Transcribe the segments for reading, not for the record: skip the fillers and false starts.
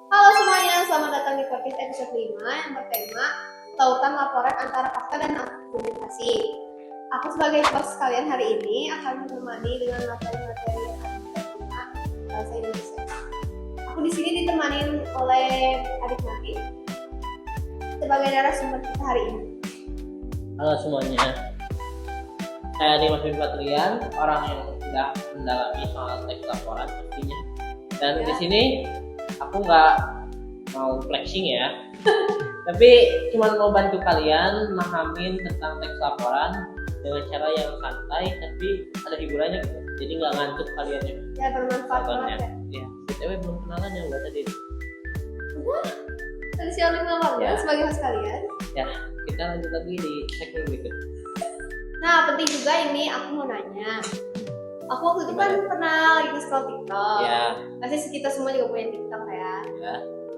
Halo semuanya, selamat datang di podcast episode 5 yang bertema tautan laporan antara fakta dan argumentasi. Aku sebagai host kalian hari ini akan menemani dengan materi-materi yang ada bahasa Indonesia. Aku di sini ditemani oleh adik Nafi sebagai narasumber kita hari ini. Halo semuanya, saya Dimas Patrian, orang yang sudah mendalami soal teks laporan pastinya. Dan di sini aku nggak mau flexing ya, tapi cuma mau bantu kalian memahamin tentang teks laporan dengan cara yang santai, tapi ada hiburannya gitu. Jadi nggak ngantuk kaliannya. Ya, bermanfaat banget ya. Ya, BTW belum kenalan ya buat tadi. Tadi siapa Ya. sebagai host kalian? Ya, kita lanjut lagi di segmen berikut. Nah, penting juga ini aku mau nanya. Aku waktu itu kan pernah lagi scroll TikTok. Ya. Pasti kita semua juga punya TikTok ya. Ya.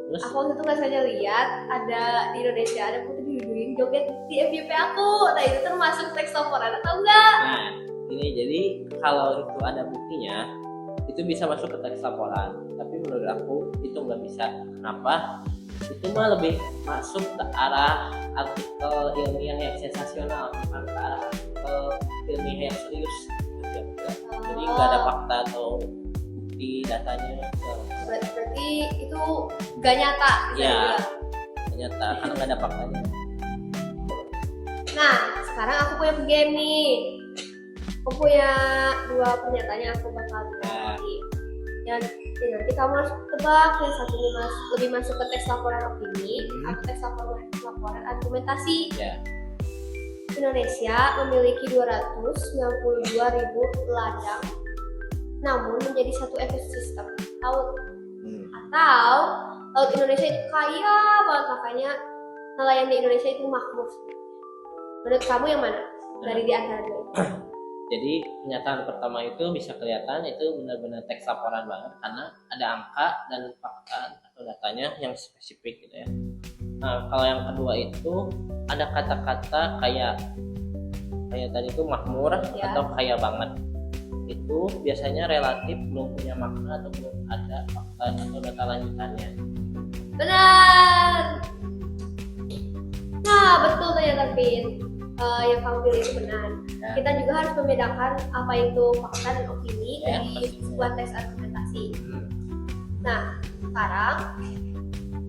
Terus? Aku waktu itu nggak sengaja lihat ada di Indonesia ada putri diduduin joget di FYP aku. Nah, itu termasuk teks laporan atau enggak? Nah, ini jadi kalau itu ada buktinya, itu bisa masuk ke teks laporan. Tapi menurut aku itu nggak bisa. Kenapa? Itu mah lebih masuk ke arah artikel ilmiah yang sensasional, bukan ke arah artikel ilmiah yang serius. Jadi nggak ada fakta atau bukti datanya. Berarti itu gak nyata. Ya, ternyata karena nggak ada faktanya. Nah, sekarang aku punya game nih. Aku punya 2 pernyataan yang aku bakal bilang lagi. Nanti kamu harus tebak yang satunya lebih masuk ke teks laporan opini atau teks laporan argumentasi. Ya. Indonesia memiliki 292.000 ladang, namun menjadi satu ekosistem laut. Atau laut Indonesia itu kaya banget, makanya nelayan di Indonesia itu makmur. Menurut kamu yang mana dari di antara dua itu? Jadi pernyataan pertama itu bisa kelihatan itu benar-benar teks laporan banget karena ada angka dan fakta atau datanya yang spesifik gitu ya. Nah, kalau yang kedua itu ada kata-kata kayak tadi itu makmur Ya. atau kaya banget. Itu biasanya relatif belum punya makna atau belum ada fakta atau data lanjutannya. Benar. Nah, betul ternyata Pin. Yang kamu pilih itu benar. Ya. Kita juga harus membedakan apa itu fakta dan opini Ya, dari pastinya. sebuah teks argumentasi. Nah, sekarang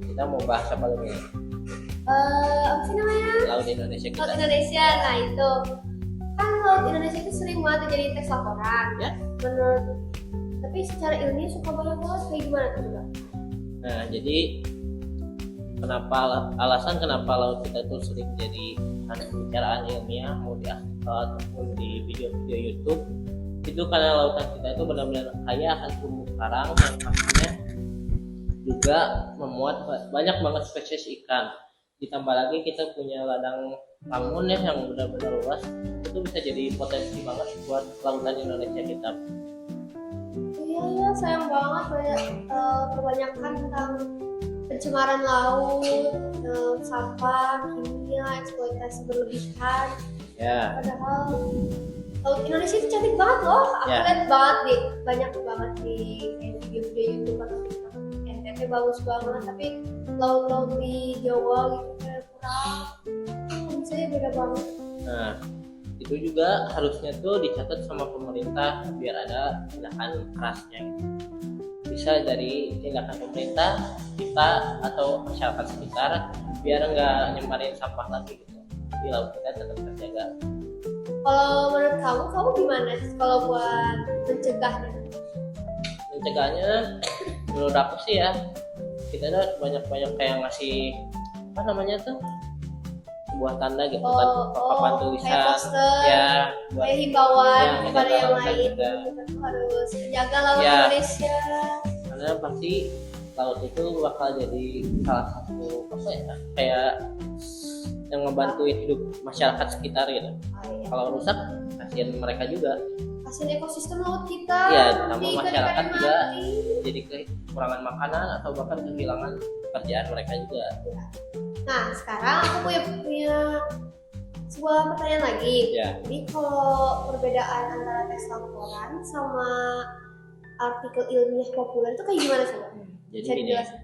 Kita mau bahas apa lagi? apa sih namanya? Laut Indonesia Laut kita. Indonesia. Nah, itu kan laut Indonesia itu sering banget jadi teks laporan. Ya. Menurut, tapi secara ilmiah suka banget kayak gimana tuh juga? Nah, jadi alasan kenapa laut kita itu sering jadi pembicaraan ilmiah mau di artikel ataupun di video-video YouTube itu karena lautan kita itu benar-benar kaya akan terumbu karang yang pastinya juga memuat banyak banget spesies ikan. Ditambah lagi kita punya ladang lamun ya yang benar-benar luas, itu bisa jadi potensi banget buat lautan Indonesia kita. Iya, sayang banget banyak kebanyakan tentang pencemaran laut, sampah, kimia, eksploitasi berlebihan. Ya. Padahal laut Indonesia itu cantik banget loh. Aku Ya. lihat banget banyak banget di video-video YouTube atau TikTok. NTT bagus banget, tapi laut-laut di Jawa gitu kayak kurang. Kondisinya beda banget. Nah, itu juga harusnya tuh dicatat sama pemerintah biar ada tindakan kerasnya gitu. bisa dari tindakan pemerintah kita atau masyarakat sekitar biar nggak nyebarin sampah lagi gitu. Jadi laut kita tetap terjaga. Kalau menurut kamu gimana kalau buat mencegahnya? Mencegahnya menurut aku sih ya, kita harus banyak-banyak kayak ngasih apa namanya tuh, sebuah tanda gitu kan, papan kayak tulisan poster, ya buat kayak himbauan ya, kepada yang menjaga lain. juga. Kita tuh harus menjaga laut Ya. Indonesia. Karena pasti laut itu bakal jadi salah satu apa ya, kayak yang ngebantuin hidup masyarakat sekitar gitu. Kalau rusak kasihan mereka juga. Kasihan ekosistem laut kita. Ya, nanti tambah ikan-ikan masyarakat yang juga mati. jadi kekurangan makanan atau bahkan kehilangan pekerjaan mereka juga. Nah, sekarang aku punya sebuah pertanyaan lagi. Ya. Jadi kalau perbedaan antara teks laporan sama artikel ilmiah populer itu kayak gimana coba? Jadi Bisa gini, dijelasin?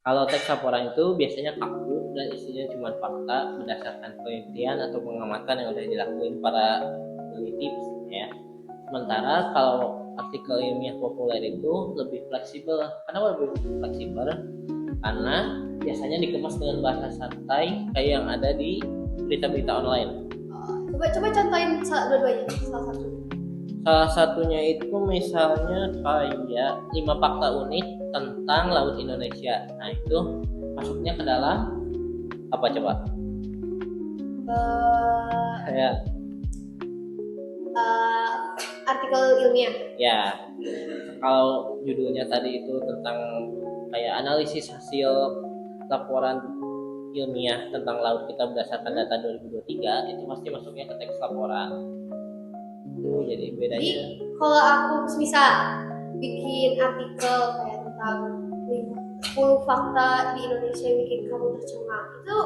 kalau teks laporan itu biasanya kaku dan isinya cuma fakta berdasarkan penelitian atau pengamatan yang udah dilakuin para peneliti ya. Sementara kalau artikel ilmiah populer itu lebih fleksibel. Kenapa lebih fleksibel? Karena biasanya dikemas dengan bahasa santai kayak yang ada di berita-berita online. Coba contohin dua-duanya, salah satu. Salah satunya itu misalnya kayak 5 fakta unik tentang laut Indonesia. Nah itu masuknya ke dalam apa coba? Kayak Artikel ilmiah. ya, kalau judulnya tadi itu tentang kayak analisis hasil laporan ilmiah tentang laut kita berdasarkan data 2023, itu pasti masuknya ke teks laporan. Itu jadi bedanya. Jadi kalau aku bisa bikin artikel kayak tentang 10 fakta di Indonesia yang bikin kamu tercengang, itu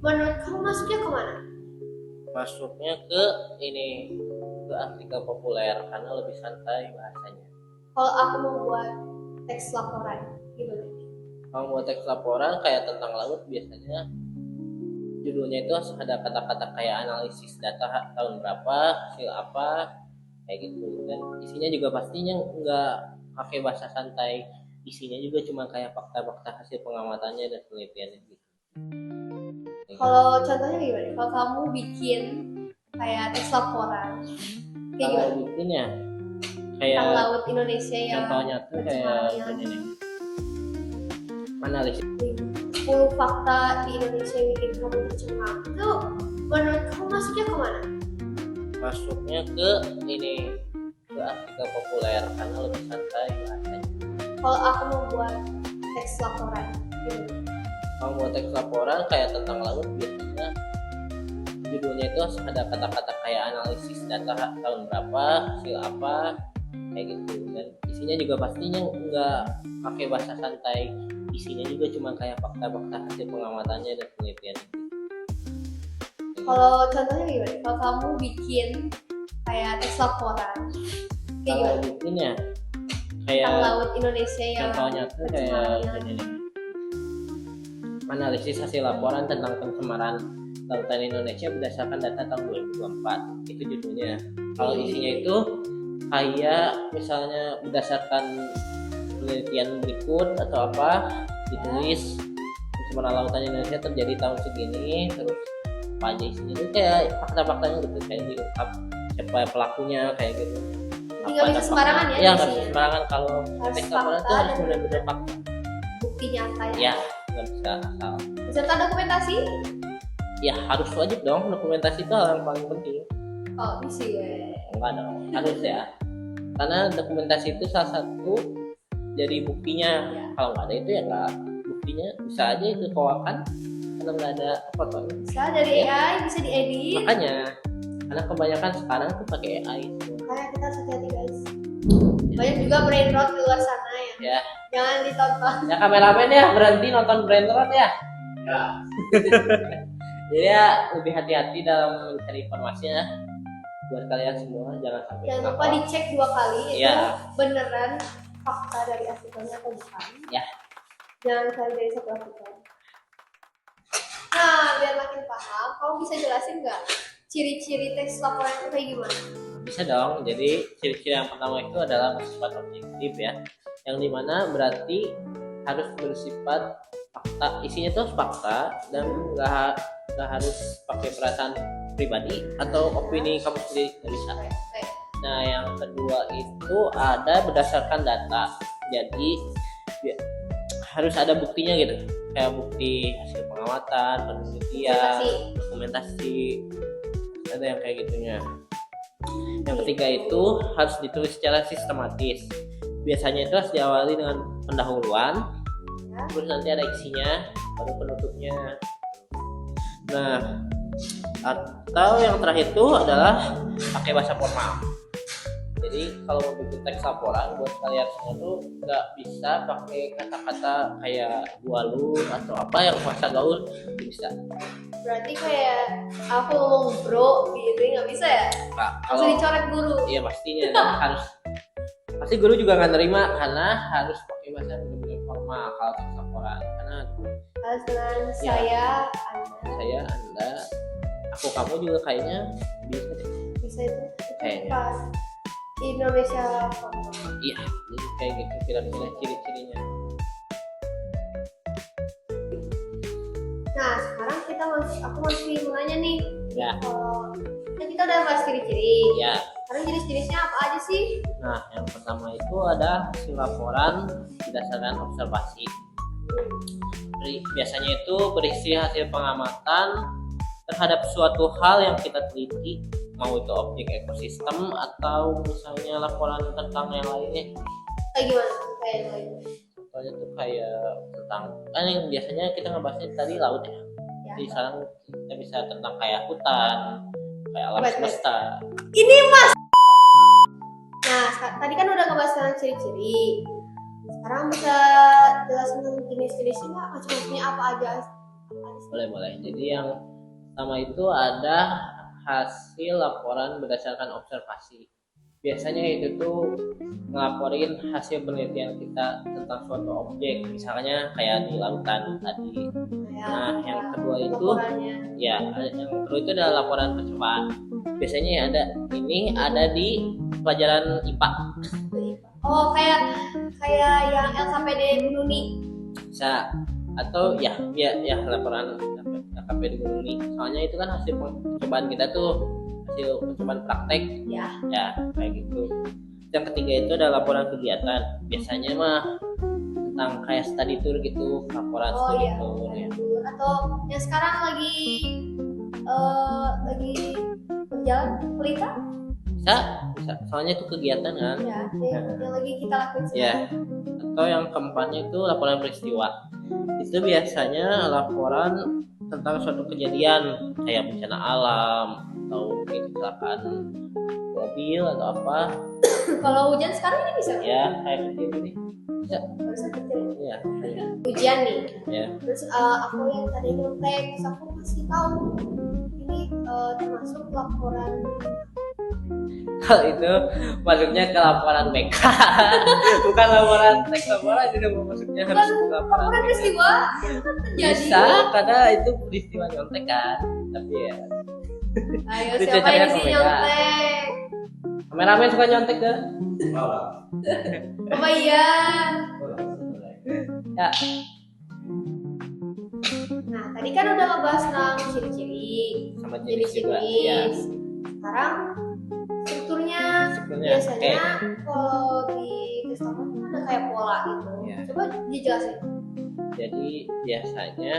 menurut kamu masuknya kemana? Masuknya ke ini, ke artikel populer karena lebih santai bahasanya. Kalau aku mau buat teks laporan gimana? Kalau buat teks laporan kayak tentang laut biasanya judulnya itu harus ada kata-kata kayak analisis data tahun berapa, hasil apa, kayak gitu. Dan isinya juga pastinya nggak pakai bahasa santai, isinya juga cuma kayak fakta-fakta hasil pengamatannya dan penelitiannya gitu. Kalau contohnya gimana? Kalau kamu bikin kayak teks laporan kayak Kalau gimana? bikinnya Tentang kayak laut Indonesia yang contohnya tuh kayak gini nih, analisis 10 fakta di Indonesia yang bikin kamu tercengang, itu menurut kamu masuknya kemana? masuknya ke ini, ke artikel populer karena lebih santai bahasanya. Kalau aku mau buat teks laporan gimana? Kalau buat teks laporan kayak tentang laut biasanya judulnya itu harus ada kata-kata kayak analisis data tahun berapa, hasil apa, kayak gitu. Dan isinya juga pastinya nggak pakai bahasa santai, isinya juga cuma kayak fakta-fakta hasil pengamatannya dan penelitiannya gitu. Kalau contohnya gimana? Kalau kamu bikin kayak teks laporan kayak Kalau gimana? bikinnya Tentang kayak laut Indonesia yang contohnya tuh kayak gini nih, analisis hasil laporan tentang pencemaran lautan Indonesia berdasarkan data tahun 2024, itu judulnya. Kalau isinya itu kayak misalnya berdasarkan penelitian berikut atau apa, ditulis pencemaran lautan Indonesia terjadi tahun segini, terus apa aja isinya, itu kayak fakta-faktanya gitu, kayak diungkap siapa pelakunya kayak gitu. Jadi nggak bisa sembarangan ya Ya nggak isinya? bisa sembarangan, kalau Harus teks laporan itu fakta harus dan benar-benar fakta. bukti nyata ya. Ya nggak bisa asal. Beserta dokumentasi? Ya harus wajib dong, dokumentasi itu hal yang paling penting. Oh bisa ya. Enggak dong, harus ya, karena dokumentasi itu salah satu jadi buktinya. Kalau nggak ada itu ya nggak, buktinya bisa aja itu koakan karena nggak ada fotonya. Bisa dari AI, bisa diedit. Makanya karena kebanyakan sekarang tuh pakai AI semua. Makanya kita harus hati-hati guys. Banyak juga brain rot di luar sana ya. Ya, Jangan ditonton. ya kameramen ya berhenti nonton brain rot ya. Ya, Jadi ya lebih hati-hati dalam mencari informasinya buat kalian semua, jangan sampai Jangan lupa kenapa. dicek 2 kali itu Ya. beneran fakta dari artikelnya atau bukan. Ya. Jangan cari dari satu artikel. Nah, biar makin paham, kamu bisa jelasin nggak ciri-ciri teks laporan itu kayak gimana? Bisa dong. Jadi ciri-ciri yang pertama itu adalah bersifat objektif ya. yang dimana berarti harus bersifat fakta, isinya tuh fakta dan nggak harus pakai perasaan pribadi atau opini kamu sendiri, nggak bisa. Oke. Nah yang kedua itu ada berdasarkan data, jadi harus ada buktinya gitu, kayak bukti hasil pengamatan, penelitian, dokumentasi, ada yang kayak gitunya. Yang ketiga itu harus ditulis secara sistematis. Biasanya itu harus diawali dengan pendahuluan, terus nanti ada isinya, baru penutupnya. Nah, atau yang terakhir itu adalah pakai bahasa formal. Jadi kalau mau bikin teks laporan buat kalian semua tuh nggak bisa pakai kata-kata kayak gualun atau apa yang bahasa gaul, bisa. Berarti kayak aku ngomong bro gitu nggak bisa ya? Nah, Harus kalau dicoret guru. iya pastinya dan harus pasti guru juga nggak terima karena harus pakai bahasa benar-benar formal kalau teks laporan. Karena Harus dengan Ya. saya, Anda. Anda, aku, kamu juga kayaknya bisa deh. Bisa itu Kayaknya. pas Indonesia formal. Iya, jadi kayak gitu kira-kira ciri-cirinya. Nah sekarang aku masih mau nanya nih. Ya. Kan kita udah bahas ciri-ciri. Ya. Sekarang jenis-jenisnya apa aja sih? Nah, yang pertama itu ada hasil laporan berdasarkan observasi. Biasanya itu berisi hasil pengamatan terhadap suatu hal yang kita teliti, mau itu objek ekosistem atau misalnya laporan tentang yang lainnya. Kayak gimana? Kayak yang lain. Contohnya tuh kayak tentang, kan yang biasanya kita ngebahasnya tadi laut ya. Ya. Jadi sekarang kita bisa tentang kayak hutan, kayak alam Baik, semesta. Ini mas. Nah tadi kan udah ngebahas tentang ciri-ciri. Sekarang bisa jelasin tentang jenis-jenisnya nggak? Macam-macamnya apa aja? Boleh. Jadi yang pertama itu ada hasil laporan berdasarkan observasi. Biasanya itu tuh ngelaporin hasil penelitian kita tentang suatu objek, misalnya kayak di lautan tadi. Nah, yang kedua itu laporannya. ya, yang kedua itu adalah laporan percobaan. Biasanya ada di pelajaran IPA. Oh kayak yang LKPD Bununi. Bisa, atau ya laporan LKPD Bununi. Soalnya itu kan hasil percobaan kita tuh, hasil percobaan praktek. Ya kayak gitu. Yang ketiga itu adalah laporan kegiatan. Biasanya mah tentang kayak study tour gitu, laporan study tour ya. Atau yang sekarang lagi berjalan pelita. Bisa. Soalnya itu kegiatan kan. Ya, yang lagi kita lakuin sekarang. Ya. Atau yang keempatnya itu laporan peristiwa. Itu biasanya laporan tentang suatu kejadian kayak bencana alam atau kecelakaan mobil atau apa. Kalau hujan sekarang ini bisa? Ya, kayak kecil ini. Bisa. Bisa kecil. Ya. Hujan nih. Ya. Terus aku yang tadi nyontek, terus aku kasih tahu ini termasuk laporan. Kalau itu masuknya ke laporan BK. Bukan laporan teks laporan, itu masuknya harus ke laporan BK. Peristiwa yang terjadi. Bisa, karena itu peristiwa nyontek kan. Tapi ya. Ayo Itu siapa caranya yang sih ke BK. nyontek? Kameramen suka nyontek ke? Apa iya? Ya. Nah tadi kan udah ngebahas tentang ciri-ciri, Sama jenis juga. jenis-jenis. Ya. Sekarang strukturnya Strukturnya, biasanya kalau di tes laporan kan ada kayak pola gitu. Ya. Coba dijelasin. Jadi biasanya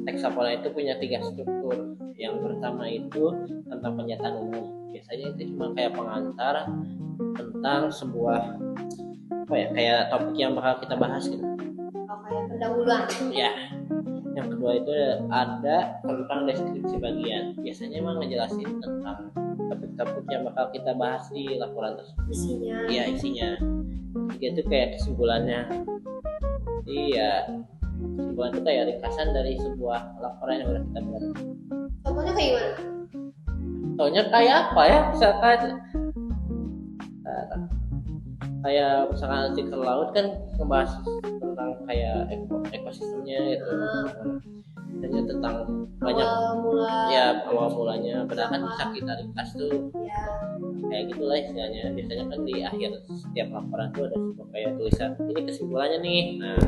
teks laporan itu punya 3 struktur. Yang pertama itu tentang pernyataan umum. Biasanya itu cuma kayak pengantar tentang sebuah kayak topik yang bakal kita bahas gitu. Oh, kayak pendahuluan. Ya. Yang kedua itu ada tentang deskripsi bagian. Biasanya emang ngejelasin tentang topik-topik yang bakal kita bahas di laporan tersebut. Isinya. Iya, isinya. Ketiga itu kayak kesimpulannya. Iya. Kesimpulan itu kayak ringkasan dari sebuah laporan yang udah kita buat. Contohnya kayak gimana? Contohnya kayak apa ya? Misalkan kayak misalkan artikel laut kan ngebahas tentang kayak ekosistemnya gitu. tanya tentang banyak awal mulanya. Padahal kan bisa kita ringkas tuh ya. kayak gitulah istilahnya. Biasanya kan di akhir setiap laporan tuh ada sebuah kayak tulisan ini kesimpulannya nih. Nah,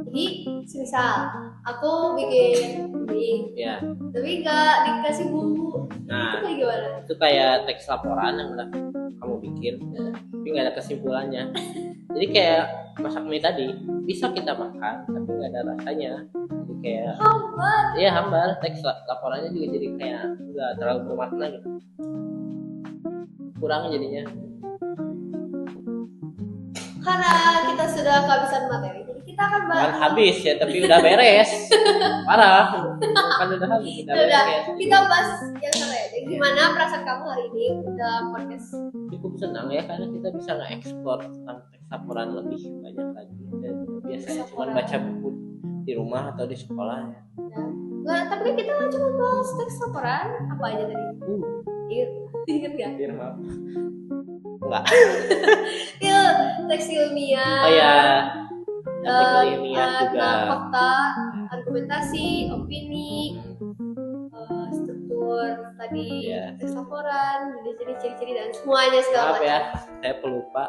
jadi misal aku bikin ini, ya. tapi nggak dikasih bumbu. Nah, itu kayak gimana? itu kayak teks laporan yang udah kamu bikin, tapi nggak ada kesimpulannya. Jadi kayak masak mie tadi bisa kita makan, tapi nggak ada rasanya. Jadi kayak hambar. Teks laporannya juga jadi kayak nggak terlalu bermakna gitu. Kurang jadinya. Karena kita sudah kehabisan materi, jadi kita akan bahas. Kan habis ya, tapi udah beres. Parah. Kan udah habis, udah Udah, beres. kita bahas yang seru aja. Gimana perasaan kamu hari ini dalam podcast? Cukup senang ya karena kita bisa nge-explore tentang teks laporan lebih banyak lagi. Dan biasanya cuma baca buku di rumah atau di sekolah ya. Nggak, tapi kan kita nggak cuma bahas teks laporan, apa aja tadi? Ingat nggak? Maaf. Enggak. Teks ilmiah. Oh ya. Artikel ilmiah juga. Fakta, argumentasi, opini, struktur tadi, Iya. teks laporan, jadi ciri-ciri dan semuanya segala Maaf macam. ya, saya pelupa.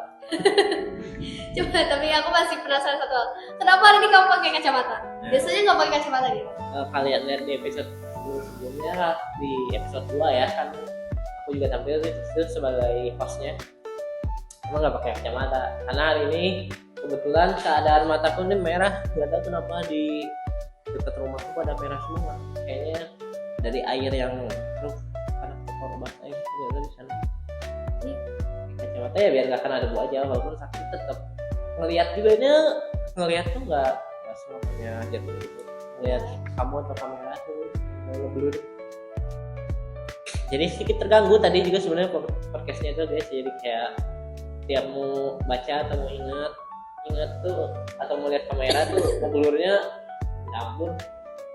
Coba, tapi aku masih penasaran satu hal. Kenapa hari ini kamu pakai kacamata? Biasanya nggak pakai kacamata gitu. Kalian lihat di episode sebelumnya, di episode 2 ya kan aku juga tampil di situ sebagai hostnya. Emang nggak pakai kacamata karena hari ini kebetulan keadaan mataku ini merah. Nggak tahu kenapa di dekat rumahku pada merah semua. Kayaknya dari air yang keruh karena kotor banget air di sana. Ini kacamata ya biar nggak kena debu aja, walaupun sakit tetap ngelihat juga ini ngelihat tuh nggak semuanya jatuh gitu. Ngelihat kamu atau kamera tuh ngeblur. Jadi sedikit terganggu tadi juga sebenarnya podcastnya itu guys, jadi kayak tiap mau baca atau mau ingat tuh atau mau lihat kamera tuh ngeblurnya campur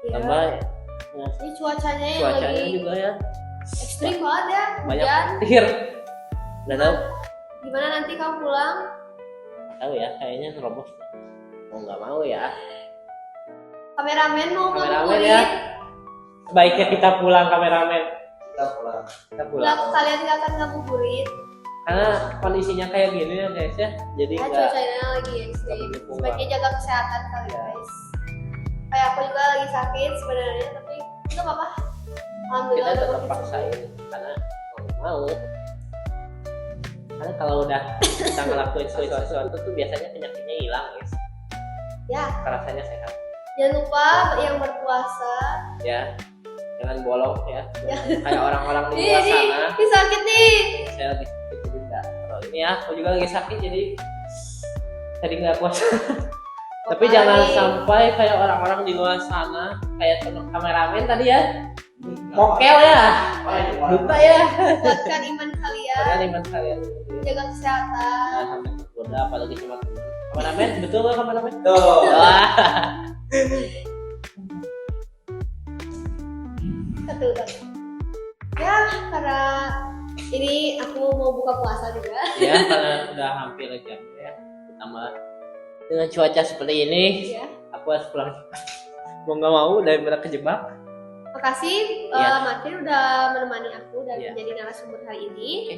tambah ya, ini cuacanya yang cuacanya lagi juga ya ekstrim banget ya, banyak hujan. petir. Nggak tahu Gimana nanti kamu pulang? tahu ya, kayaknya nerobos mau nggak mau ya. Kameramen mau Kameramen ngabuburit? ya, sebaiknya kita pulang kameramen. Kita pulang Nggak, kalian nggak akan ngabuburit karena kondisinya kayak gini ya guys ya, jadi ya, nggak cuacanya lagi ekstrim. mendukung Sebaiknya jaga kesehatan kalian Ya. guys. Kayak aku juga lagi sakit sebenarnya, tapi nggak apa-apa. kita Alhamdulillah udah tetap makin paksain karena mau. Karena kalau udah kita ngelakuin sesuatu tuh biasanya penyakitnya hilang guys. ya. Rasanya sehat Jangan lupa yang berpuasa. ya, jangan bolong ya, Ya. kayak orang-orang di Nih, luar nih, sana. ini sakit nih. Saya lagi sakit jadi nggak. Kalau ini ya, aku juga lagi sakit jadi tadi nggak puasa. Tapi jangan sampai kayak orang-orang di luar sana, kayak kameramen tadi ya, mokel ya, duta ya. Kuatkan iman kalian, Kalian iman kalian. jaga kesehatan. Nah, sampai tergoda apalagi cuma teman. Kameramen, betul nggak kameramen? Tuh. Wah. Betul. Ya, karena ini aku mau buka puasa juga. Ya, karena udah hampir jam ya. Ditambah dengan cuaca seperti ini, Ya. aku harus pulang cepat. Mau nggak mau daripada kejebak. Makasih Ya. Martin udah menemani aku dan Ya. menjadi narasumber hari ini. Oke.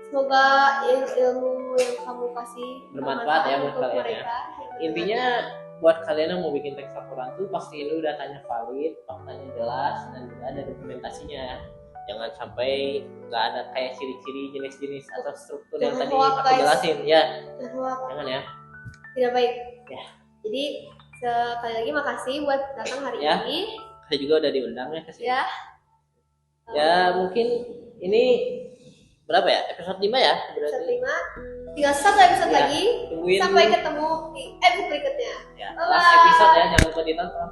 Semoga ilmu yang kamu kasih Bermanfaat ya buat untuk kalian ya. mereka. Intinya buat kalian yang mau bikin teks laporan tuh pastiin dulu datanya valid, faktanya jelas, dan juga ada dokumentasinya. Jangan sampai nggak ada kayak ciri-ciri jenis-jenis atau struktur yang Jangan tadi hoax, aku guys. jelasin ya. Bahwa Jangan ya. tidak baik. Ya. Jadi sekali lagi makasih buat datang hari Ya. ini. Saya juga udah diundang ya ke sini. Ya. Ya mungkin ini berapa ya? Episode 5 ya? Episode Berarti 5. Tinggal satu episode Ya. lagi. tungguin Sampai ketemu di episode berikutnya. ya. Bye-bye. Last episode ya, jangan lupa ditonton.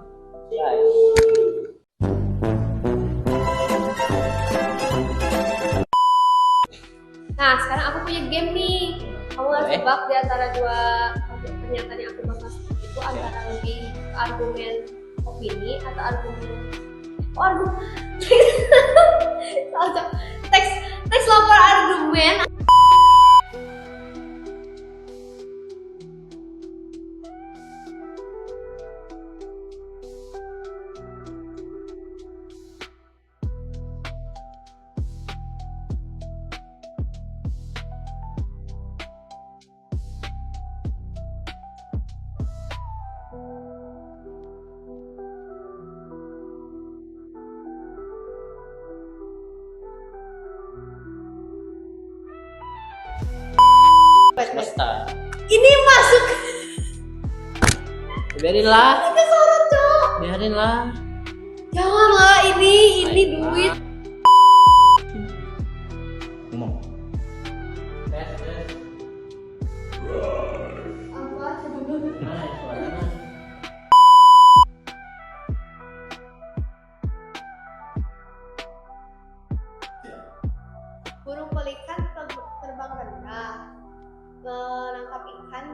Bye. Nah, sekarang aku punya game nih. Kamu harus Boleh. tebak di antara dua pernyataan yang aku bahas itu antara lebih argumen opini atau argumen argumen teks teks lapor argumen pesta. Ini masuk Biarin lah, ke sorot, Cok. biarin lah. Janganlah, ini duit. Ngomong. Tes. Apa? Nah, suaranya. Burung pelikan terbang rendah menangkap ikan.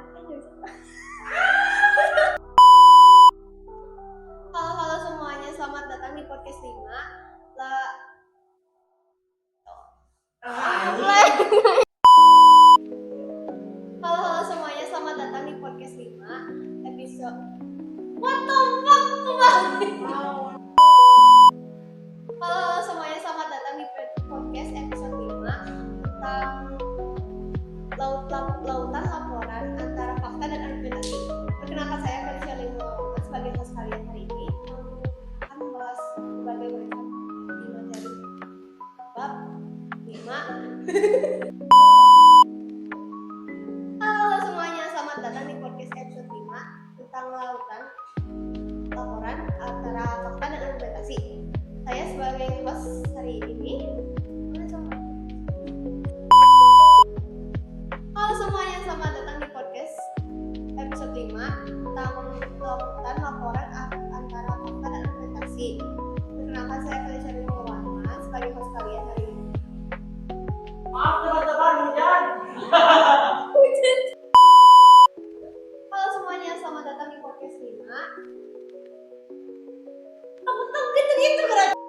Halo semuanya, selamat datang di podcast 5. Halo semuanya, selamat datang di podcast 5 episode. What the fuck? Halo semuanya, selamat datang di podcast episode 5 tentang lautan laporan antara fakta dan argumentasi. Perkenalkan, saya Felicia Lingkungan sebagai host kalian hari ini. Akan membahas berbagai macam di materi bab 5. Halo semuanya, selamat datang di podcast episode 5 tentang laporan antara fakta dan argumentasi. Saya sebagai host hari ini. Halo semuanya, selamat datang di podcast episode 5 tentang laporan antara fakta dan argumentasi. Perkenalkan, saya Felicia Lingkungan sebagai host kalian hari ini. Maaf teman-teman, hujan. Halo semuanya, selamat datang di podcast 5. Kamu tahu gitu gerak.